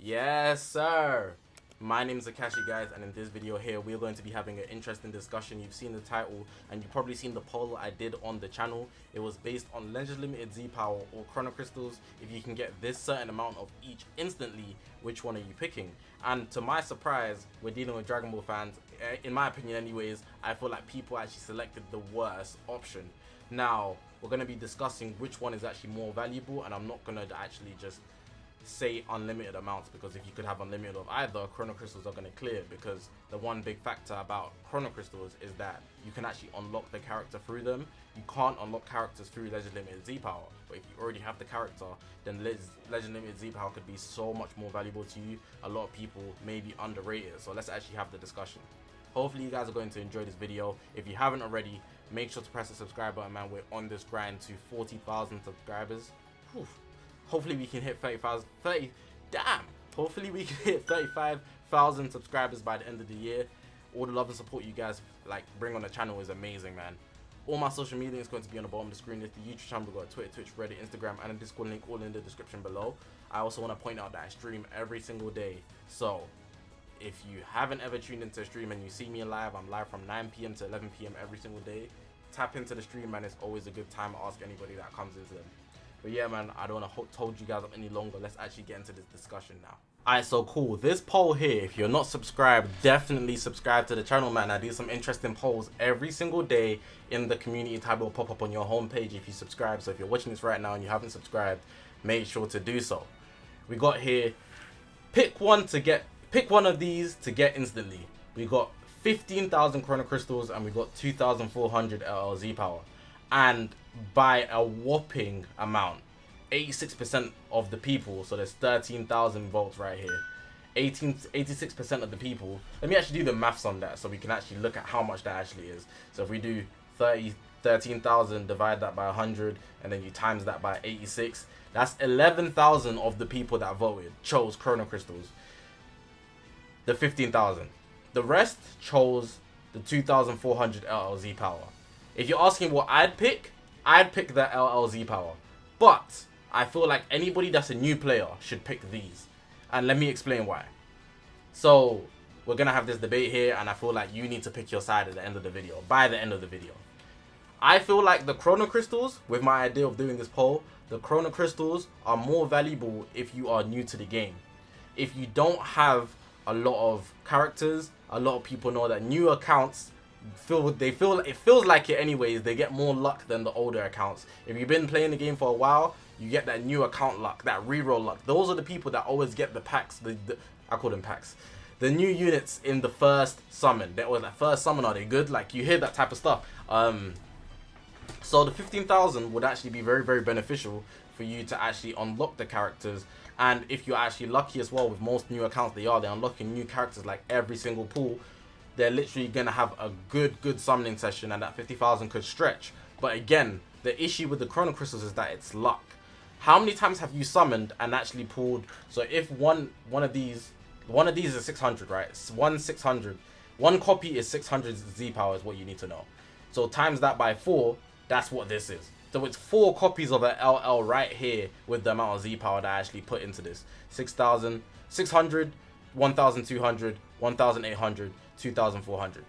Yes, sir. My name's Zakashi, guys, and in this video here, we're going to be having an interesting discussion. You've seen the title, and you've probably seen the poll I did on the channel. It was based on Legend Limited Z Power or Chrono Crystals. If you can get this certain amount of each instantly, which one are you picking? And to my surprise, we're dealing with Dragon Ball fans. In my opinion anyways, I feel like people actually selected the worst option. Now, we're going to be discussing which one is actually more valuable, and I'm not going to actually just say unlimited amounts, because if you could have unlimited of either, Chrono Crystals are going to clear, because the one big factor about Chrono Crystals is that you can actually unlock the character through them. You can't unlock characters through Legend Limited Z Power, but if you already have the character, then Legend Limited Z Power could be so much more valuable to you. A lot of people may be underrated, so let's actually have the discussion. Hopefully you guys are going to enjoy this video. If you haven't already, make sure to press the subscribe button, man. We're on this grind to 40,000 subscribers. Whew. Hopefully we can hit 35,000 subscribers by the end of the year. All the love and support you guys bring on the channel is amazing, man. All my social media is going to be on the bottom of the screen. There's the YouTube channel, we've got Twitter, Twitch, Reddit, Instagram, and a Discord link all in the description below. I also want to point out that I stream every single day. So if you haven't ever tuned into a stream and you see me live, I'm live from 9 PM to 11 PM every single day. Tap into the stream, man. It's always a good time to ask anybody that comes into them. But yeah, man, I don't want to hold you guys up any longer. Let's actually get into this discussion now. Alright, so cool. This poll here, if you're not subscribed, definitely subscribe to the channel, man. I do some interesting polls every single day in the community tab. Will pop up on your homepage if you subscribe. So if you're watching this right now and you haven't subscribed, make sure to do so. We got here, pick one of these to get instantly. We got 15,000 Chrono Crystals and we got 2,400 LLZ power. And by a whopping amount, 86% of the people, so there's 13,000 votes right here, 86% of the people, let me actually do the maths on that so we can actually look at how much that actually is. So if we do 13,000, divide that by 100, and then you times that by 86, that's 11,000 of the people that voted chose Chrono Crystals. The 15,000. The rest chose the 2,400 LLZ power. If you're asking what I'd pick the LLZ power. But I feel like anybody that's a new player should pick these. And let me explain why. So we're going to have this debate here, and I feel like you need to pick your side at the end of the video, by the end of the video. I feel like the Chrono Crystals, with my idea of doing this poll, the Chrono Crystals are more valuable if you are new to the game. If you don't have a lot of characters, a lot of people know that new accounts it feels like it anyways. They get more luck than the older accounts. If you've been playing the game for a while, you get that new account luck, that reroll luck. Those are the people that always get the packs. I call them packs. The new units in the first summon. That was that first summon. Are they good? Like, you hear that type of stuff. So the 15,000 would actually be very, very beneficial for you to actually unlock the characters. And if you're actually lucky as well, with most new accounts, they're unlocking new characters like every single pool. They're literally going to have a good summoning session, and that 50,000 could stretch. But again, the issue with the Chrono Crystals is that it's luck. How many times have you summoned and actually pulled? So if one of these is 600, right? It's 600. One copy is 600 Z power is what you need to know. So times that by 4, that's what this is. So it's 4 copies of an LL right here with the amount of Z power that I actually put into this. 6,000, 600, 1,200, 1,800, 2,400.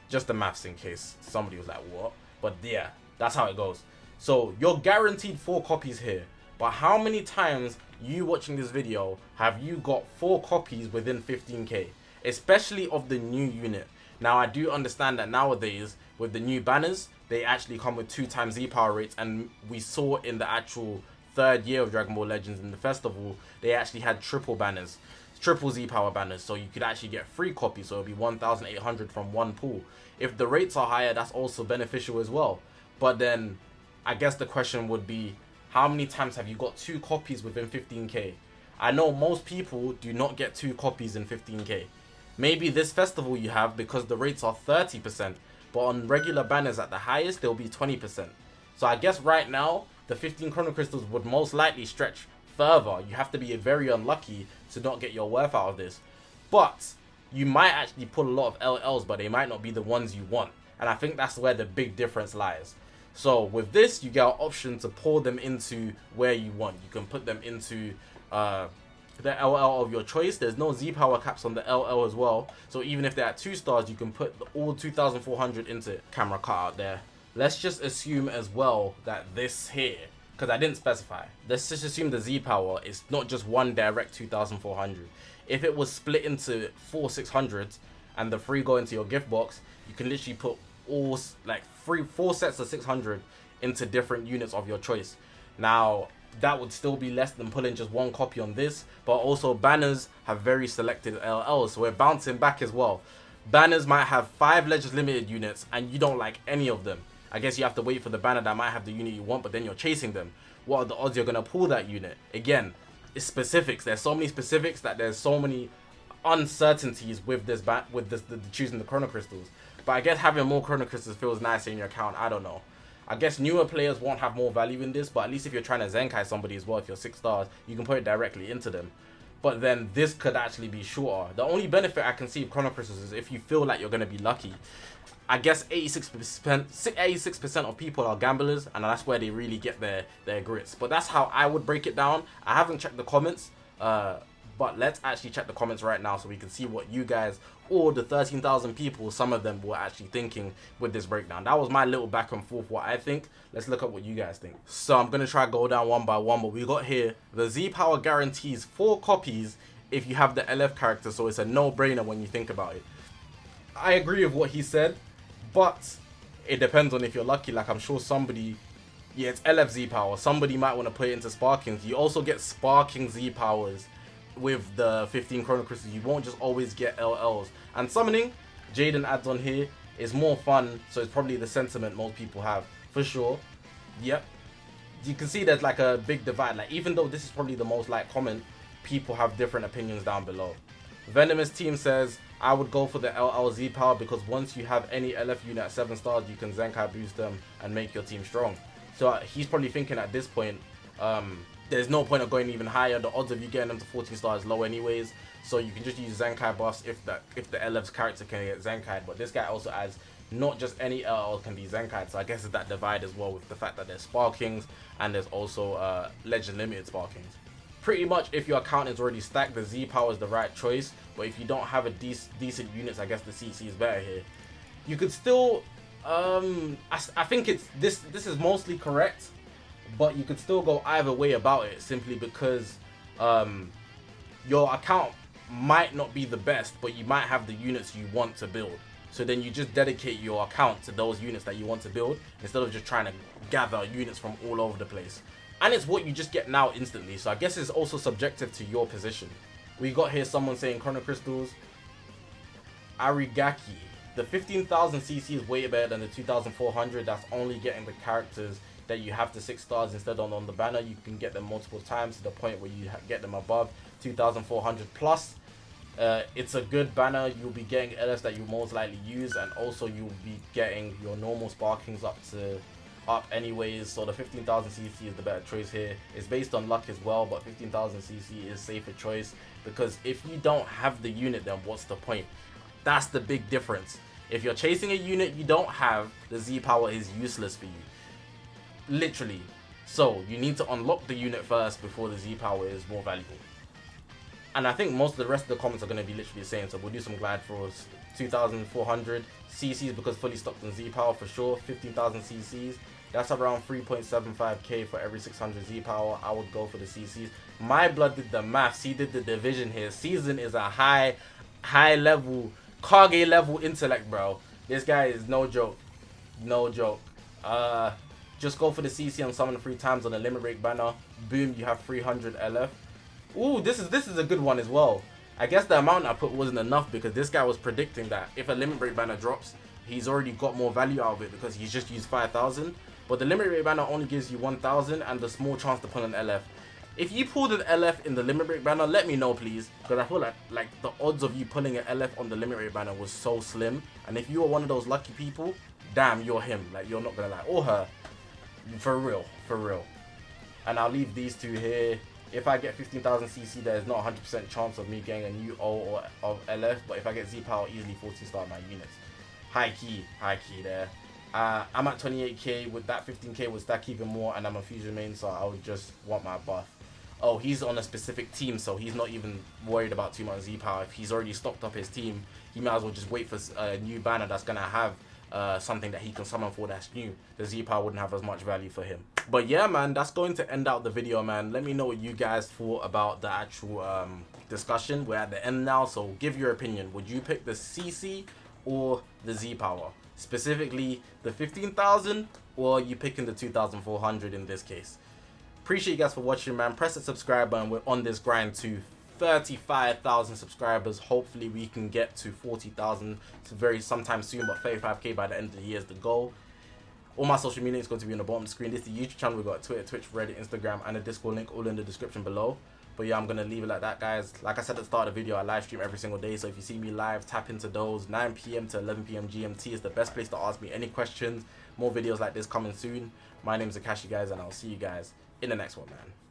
Just the maths in case somebody was like, what? But yeah, that's how it goes. So you're guaranteed 4 copies here. But how many times you watching this video have you got 4 copies within 15k? Especially of the new unit. Now, I do understand that nowadays with the new banners, they actually come with 2 times Z power rates, and we saw in the actual 3rd year of Dragon Ball Legends in the festival, they actually had triple banners. Triple Z power banners, so you could actually get 3 copies, so it'll be 1,800 from one pool. If the rates are higher, that's also beneficial as well. But then I guess the question would be, how many times have you got 2 copies within 15k? I know most people do not get 2 copies in 15k. Maybe this festival you have, because the rates are 30%, but on regular banners at the highest they'll be 20%. So I guess right now the 15 Chrono Crystals would most likely stretch further. You have to be very unlucky to not get your worth out of this. But you might actually pull a lot of LLs, but they might not be the ones you want. And I think that's where the big difference lies. So with this, you get an option to pour them into where you want. You can put them into the LL of your choice. There's no Z power caps on the LL as well. So even if they're at 2 stars, you can put all 2400 into it. Camera cut out there. Let's just assume as well that this here, because I didn't specify, let's just assume the Z power is not just one direct 2400. If it was split into 4 600s and the 3 go into your gift box, you can literally put all like 4 sets of 600 into different units of your choice. Now that would still be less than pulling just one copy on this, but also banners have very selected LLs, so we're bouncing back as well. Banners might have 5 Legends Limited units and you don't like any of them. I guess you have to wait for the banner that might have the unit you want, but then you're chasing them. What are the odds you're gonna pull that unit? Again, it's specifics. There's so many specifics that there's so many uncertainties with this choosing the chrono crystals. But I guess having more chrono crystals feels nicer in your account. I don't know. I guess newer players won't have more value in this, but at least if you're trying to Zenkai somebody as well, if you're 6 stars, you can put it directly into them. But then this could actually be shorter. The only benefit I can see of chrono crystals is if you feel like you're going to be lucky. I guess 86% of people are gamblers, and that's where they really get their grits. But that's how I would break it down. I haven't checked the comments, but let's actually check the comments right now so we can see what you guys, or the 13,000 people, some of them were actually thinking with this breakdown. That was my little back and forth what I think. Let's look at what you guys think. So I'm going to try to go down one by one, but we got here the Z power guarantees 4 copies if you have the LF character, so it's a no-brainer when you think about it. I agree with what he said, but it depends on if you're lucky. Like I'm sure somebody, yeah, it's LF Z power. Somebody might want to put it into Sparkings. You also get Sparking Z powers with the 15 chrono crystals. You won't just always get LLs. And summoning, Jaden adds on here, is more fun, so it's probably the sentiment most people have for sure. Yep, you can see there's like a big divide. Like even though this is probably the most like comment, people have different opinions down below. Venomous Team says, I would go for the LLZ power because once you have any LF unit at 7 stars, you can Zenkai boost them and make your team strong. So he's probably thinking at this point, there's no point of going even higher. The odds of you getting them to 14 stars is low anyways. So you can just use Zenkai buffs if the LF's character can get Zenkai'd. But this guy also adds not just any LL can be Zenkai'd. So I guess it's that divide as well with the fact that there's Sparkings and there's also Legend Limited Sparkings. Pretty much if your account is already stacked, the Z power is the right choice. But if you don't have a decent units, I guess the CC is better here. You could still, I think it's this is mostly correct, but you could still go either way about it simply because your account might not be the best, but you might have the units you want to build. So then you just dedicate your account to those units that you want to build instead of just trying to gather units from all over the place. And it's what you just get now instantly, so I guess it's also subjective to your position. We got here someone saying Chrono Crystals. Arigaki. The 15,000 CC is way better than the 2,400. That's only getting the characters that you have to 6 stars instead on the banner. You can get them multiple times to the point where you get them above 2,400 plus. It's a good banner. You'll be getting LS that you most likely use, and also you'll be getting your normal Sparkings up anyways. So the 15,000 CC is the better choice here. It's based on luck as well, but 15,000 CC is safer choice because if you don't have the unit, then what's the point? That's the big difference. If you're chasing a unit you don't have, the Z power is useless for you, literally. So you need to unlock the unit first before the Z power is more valuable. And I think most of the rest of the comments are going to be literally the same. So we'll do some glide for 2,400 CCs because fully stocked on Z power for sure. 15,000 CCs. That's around 3.75k for every 600 Z power. I would go for the CCs. My blood did the maths. He did the division here. Season is a high level, Kage level intellect, bro. This guy is no joke. No joke. Just go for the CC on summon 3 times on the limit break banner. Boom, you have 300 LF. Ooh, this is a good one as well. I guess the amount I put wasn't enough because this guy was predicting that if a limit break banner drops, he's already got more value out of it because he's just used 5,000. But the limit break banner only gives you 1,000 and a small chance to pull an LF. If you pulled an LF in the limit break banner, let me know please, because I feel like the odds of you pulling an LF on the limit break banner was so slim. And if you are one of those lucky people, damn, you're him. Like, you're not gonna lie, or her, for real, for real. And I'll leave these two here. If I get 15,000 CC, there's not 100% chance of me getting a new O or of LF, but if I get Z power, easily 14 star my units. High key there. I'm at 28k. With that 15k would stack even more, and I'm a fusion main, so I would just want my buff. oh, he's on a specific team, so he's not even worried about too much Z power. If he's already stocked up his team, he might as well just wait for a new banner that's gonna have something that he can summon for that's new. The Z power wouldn't have as much value for him. But yeah, man, that's going to end out the video, man. Let me know what you guys thought about the actual discussion. We're at the end now, so give your opinion. Would you pick the CC or the Z power? Specifically the 15,000, or are you picking the 2,400 in this case? Appreciate you guys for watching, man. Press the subscribe button. We're on this grind to 35,000 subscribers. Hopefully we can get to 40,000 sometime soon, but 35k by the end of the year is the goal. All my social media is going to be on the bottom of the screen. This is the YouTube channel. We've got Twitter, Twitch, Reddit, Instagram, and a Discord link all in the description below. But yeah, I'm going to leave it like that, guys. Like I said at the start of the video, I live stream every single day. So if you see me live, tap into those. 9 PM to 11 PM GMT is the best place to ask me any questions. More videos like this coming soon. My name is Zakashi, guys, and I'll see you guys in the next one, man.